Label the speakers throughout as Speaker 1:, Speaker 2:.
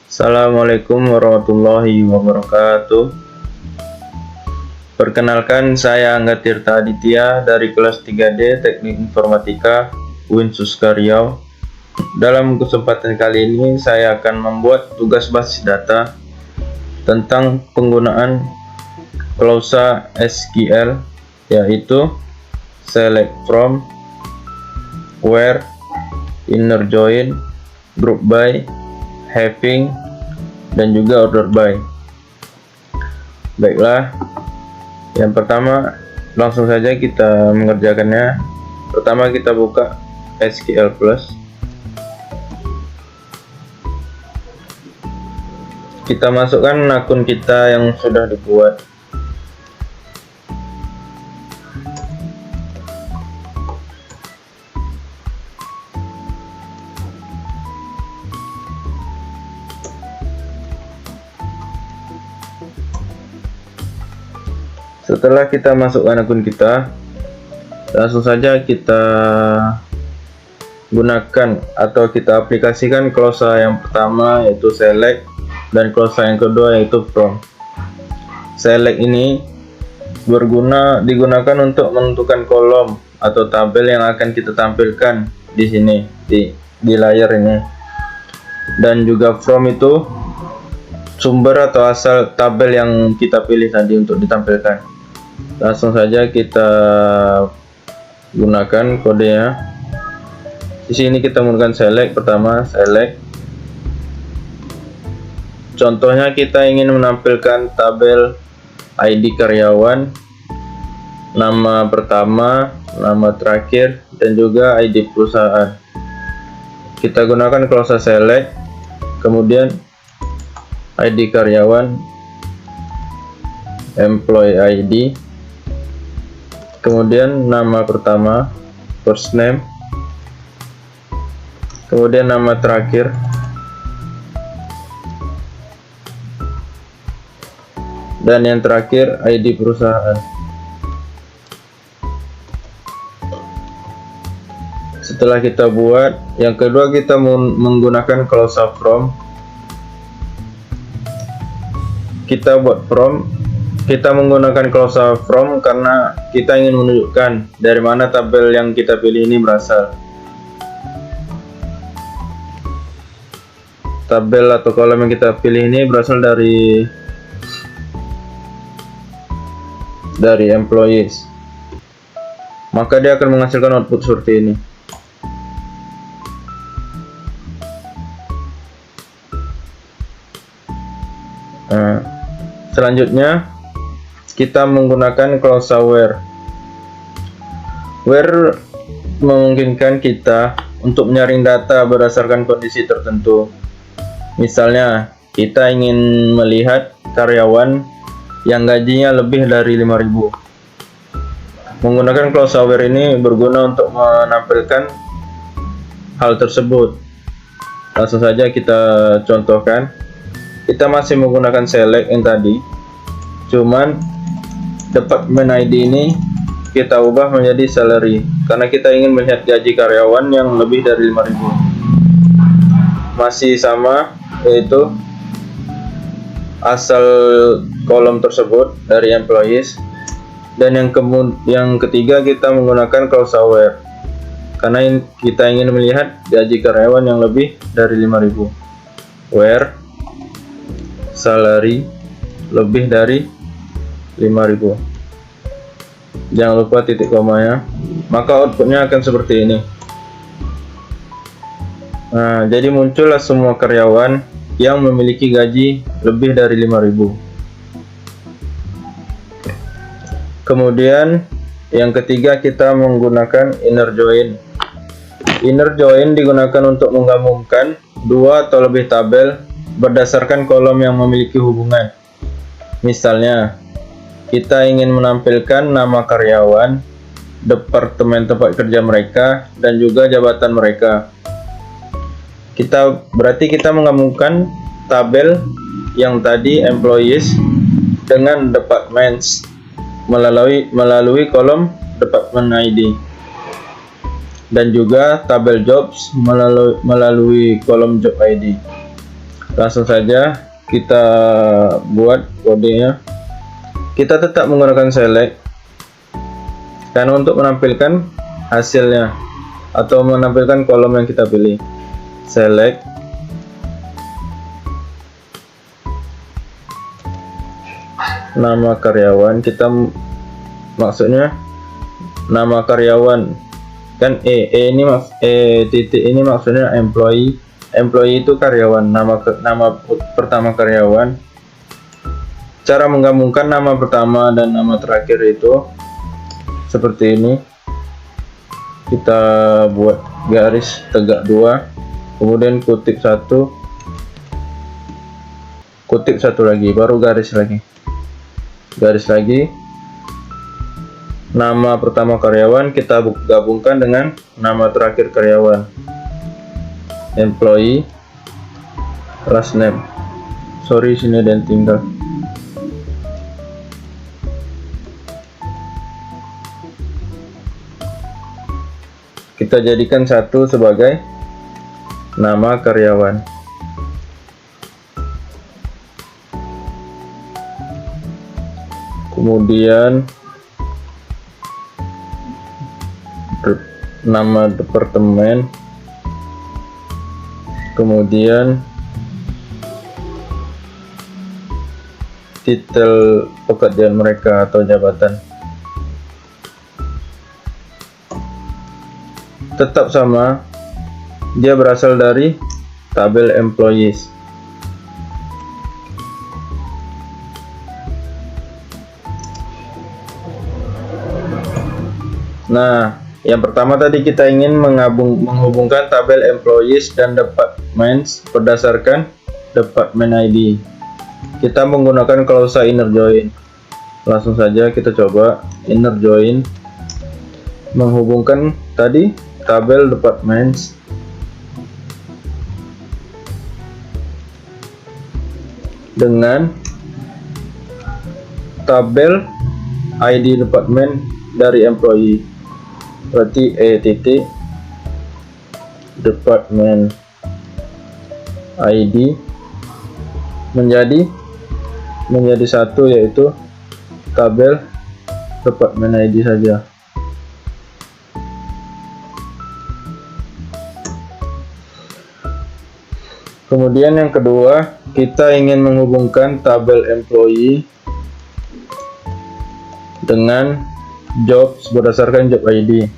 Speaker 1: Assalamualaikum warahmatullahi wabarakatuh. Perkenalkan, saya Angga Tirta Aditya dari kelas 3D Teknik Informatika UIN Suska Riau. Dalam kesempatan kali ini saya akan membuat tugas basis data tentang penggunaan klausa SQL, yaitu select from, where, inner join, group by, having, dan juga order by. Baiklah, yang pertama langsung saja kita mengerjakannya. Pertama kita buka SQL Plus. Kita masukkan akun kita yang sudah dibuat. Setelah kita masukkan akun kita, langsung saja kita gunakan atau kita aplikasikan klausa yang pertama, yaitu select, dan klausa yang kedua yaitu from. Select ini digunakan untuk menentukan kolom atau tabel yang akan kita tampilkan di sini di layar ini. Dan juga from itu sumber atau asal tabel yang kita pilih tadi untuk ditampilkan. Langsung saja kita gunakan kodenya. Di sini kita menggunakan select. Pertama select. Contohnya kita ingin menampilkan tabel ID karyawan, nama pertama, nama terakhir, dan juga ID perusahaan. Kita gunakan klausa select, kemudian ID karyawan, employee ID, kemudian nama pertama, first name, kemudian nama terakhir, dan yang terakhir ID perusahaan. Setelah kita buat, yang kedua kita menggunakan klausa from. Kita buat from. Kita menggunakan klausa from karena kita ingin menunjukkan dari mana tabel yang kita pilih ini berasal. Tabel atau kolom yang kita pilih ini berasal dari employees. Maka dia akan menghasilkan output seperti ini. Selanjutnya kita menggunakan klausa where. Where memungkinkan kita untuk menyaring data berdasarkan kondisi tertentu. Misalnya, kita ingin melihat karyawan yang gajinya lebih dari 5.000. Menggunakan klausa where ini berguna untuk menampilkan hal tersebut. Langsung saja kita contohkan. Kita masih menggunakan select yang tadi, cuman department ID ini kita ubah menjadi salary karena kita ingin melihat gaji karyawan yang lebih dari 5.000. Masih sama, yaitu asal kolom tersebut dari employees. Dan yang ketiga kita menggunakan klausa where karena kita ingin melihat gaji karyawan yang lebih dari 5.000. Where salary lebih dari 5.000. Jangan lupa titik komanya. Maka outputnya akan seperti ini. Nah, jadi muncullah semua karyawan yang memiliki gaji lebih dari 5.000. Kemudian yang ketiga kita menggunakan inner join. Inner join digunakan untuk menggabungkan dua atau lebih tabel berdasarkan kolom yang memiliki hubungan. Misalnya, kita ingin menampilkan nama karyawan, departemen tempat kerja mereka, dan juga jabatan mereka. Berarti kita menggabungkan tabel yang tadi employees dengan departments melalui kolom department ID. dan juga tabel jobs melalui kolom job ID. Langsung saja kita buat kodenya. Kita tetap menggunakan select karena untuk menampilkan hasilnya atau menampilkan kolom yang kita pilih. Select nama karyawan, kita maksudnya nama karyawan kan ini titik ini maksudnya employee itu karyawan, nama pertama karyawan. Cara menggabungkan nama pertama dan nama terakhir itu seperti ini. Kita buat garis tegak 2, kemudian kutip satu lagi, baru garis lagi, nama pertama karyawan kita gabungkan dengan nama terakhir karyawan, employee, last name. Sorry, sini ada yang tinggal. Kita jadikan satu sebagai nama karyawan. Kemudian nama departemen, kemudian titel pekerjaan mereka atau jabatan. Tetap sama, dia berasal dari tabel employees. Nah, yang pertama tadi kita ingin menghubungkan tabel employees dan departments berdasarkan department ID. Kita menggunakan klausa inner join. Langsung saja kita coba inner join menghubungkan tadi tabel departments dengan tabel ID department dari employee. Berarti titik department ID menjadi satu, yaitu tabel department ID saja. Kemudian yang kedua, kita ingin menghubungkan tabel employee dengan jobs berdasarkan job ID.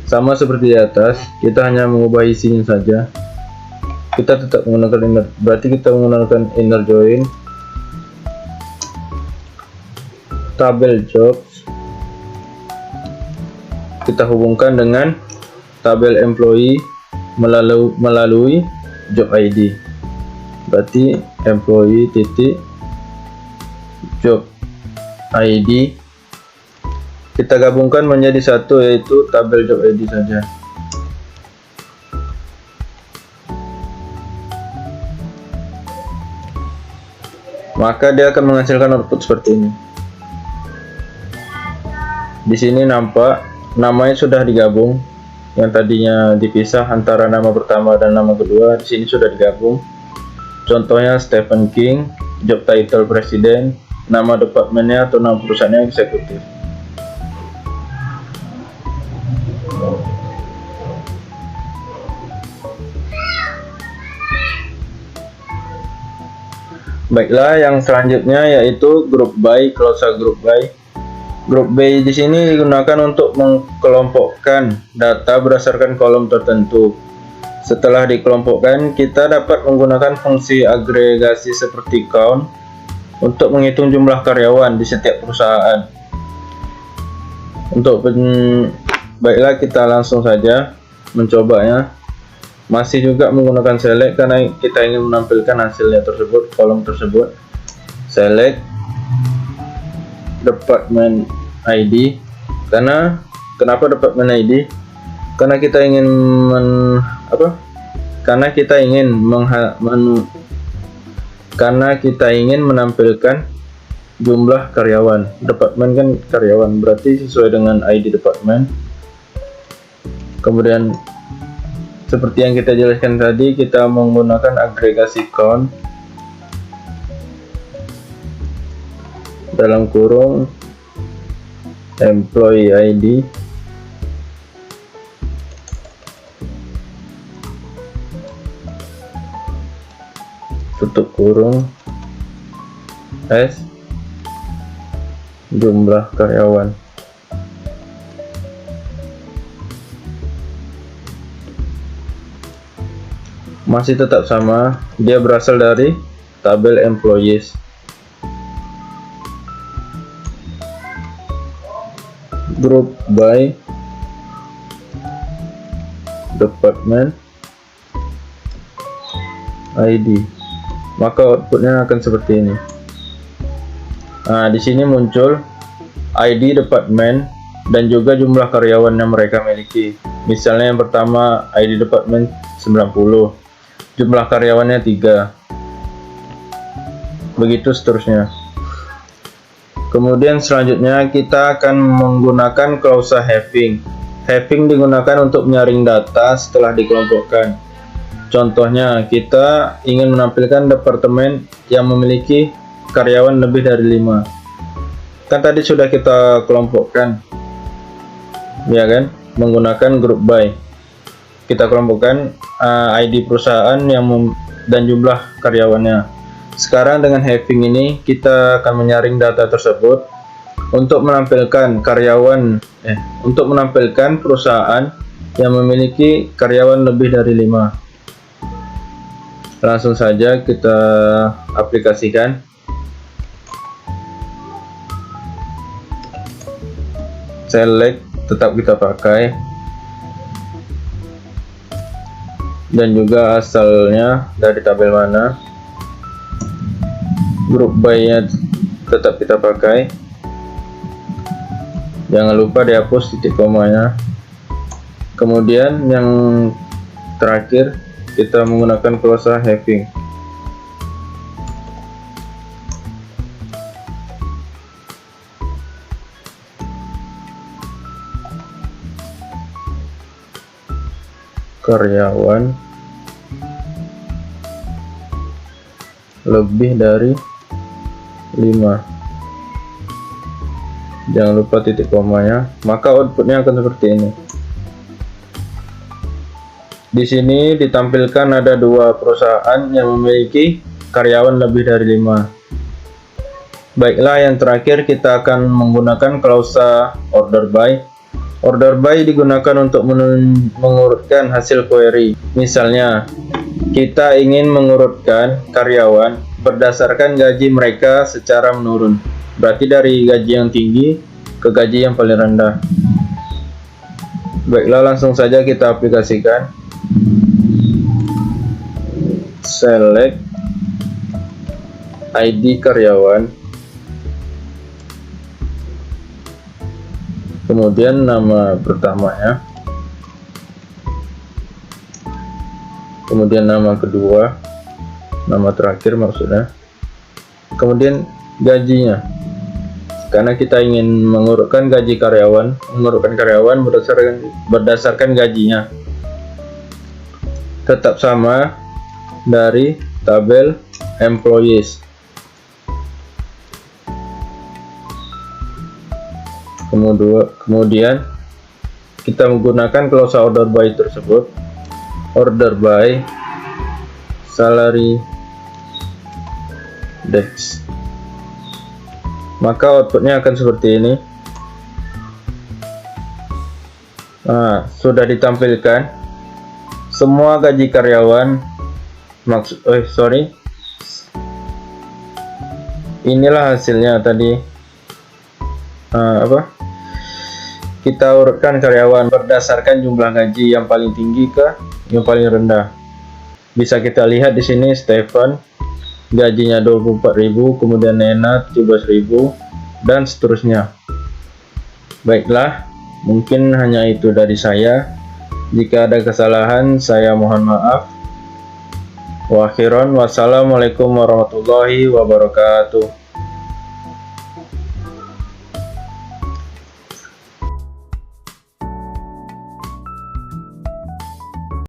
Speaker 1: Sama seperti di atas, kita hanya mengubah isinya saja. Kita tetap menggunakan berarti kita menggunakan inner join tabel jobs, kita hubungkan dengan tabel employee melalui job ID. Berarti employee titik job ID kita gabungkan menjadi satu, yaitu tabel job ID saja. Maka dia akan menghasilkan output seperti ini. Di sini nampak namanya sudah digabung. Yang tadinya dipisah antara nama pertama dan nama kedua, di sini sudah digabung. Contohnya Stephen King, job title presiden, nama departemennya atau nama perusahaannya eksekutif. Baiklah, yang selanjutnya yaitu group by, klausa group by. Group by di sini digunakan untuk mengkelompokkan data berdasarkan kolom tertentu. Setelah dikelompokkan, kita dapat menggunakan fungsi agregasi seperti count untuk menghitung jumlah karyawan di setiap perusahaan. Baiklah, kita langsung saja mencobanya. Masih juga menggunakan select karena kita ingin menampilkan hasilnya tersebut, kolom tersebut. Select department ID. Kenapa department ID? Karena kita ingin menampilkan jumlah karyawan. Department kan karyawan, berarti sesuai dengan ID department. Kemudian seperti yang kita jelaskan tadi, kita menggunakan agregasi count dalam kurung employee ID tutup kurung S jumlah karyawan. Masih tetap sama, dia berasal dari tabel employees. Group by department ID. Maka outputnya akan seperti ini. Nah, di sini muncul ID department dan juga jumlah karyawan yang mereka miliki. Misalnya yang pertama ID department 90, jumlah karyawannya 3, begitu seterusnya. Kemudian selanjutnya kita akan menggunakan klausa having. Having digunakan untuk menyaring data setelah dikelompokkan. Contohnya, kita ingin menampilkan departemen yang memiliki karyawan lebih dari 5. Kan tadi sudah kita kelompokkan, ya kan, menggunakan group by. Kita kelompokkan ID perusahaan dan jumlah karyawannya. Sekarang dengan having ini kita akan menyaring data tersebut untuk menampilkan untuk menampilkan perusahaan yang memiliki karyawan lebih dari 5. Langsung saja kita aplikasikan. Select tetap kita pakai, dan juga asalnya dari tabel mana. Group by nya tetap kita pakai, jangan lupa dihapus titik komanya. Kemudian yang terakhir kita menggunakan klausa having. Karyawan lebih dari 5, jangan lupa titik komanya, maka outputnya akan seperti ini. Di sini ditampilkan ada 2 perusahaan yang memiliki karyawan lebih dari 5. Baiklah, yang terakhir kita akan menggunakan klausa order by. Order by digunakan untuk mengurutkan hasil query. Misalnya, kita ingin mengurutkan karyawan berdasarkan gaji mereka secara menurun. Berarti dari gaji yang tinggi ke gaji yang paling rendah. Baiklah, langsung saja kita aplikasikan. Select ID karyawan, kemudian nama pertamanya, kemudian nama kedua, nama terakhir maksudnya, kemudian gajinya, karena kita ingin mengurutkan gaji karyawan, berdasarkan gajinya. Tetap sama dari tabel employees. Kemudian kita menggunakan klausa order by tersebut. Order by salary desk. Maka outputnya akan seperti ini. Nah, sudah ditampilkan semua gaji karyawan. Inilah hasilnya tadi. Kita urutkan karyawan berdasarkan jumlah gaji yang paling tinggi ke yang paling rendah. Bisa kita lihat di sini Stefan gajinya 24.000, kemudian Nena 17.000, dan seterusnya. Baiklah, mungkin hanya itu dari saya. Jika ada kesalahan, saya mohon maaf. Wa akhiran, wassalamualaikum warahmatullahi wabarakatuh.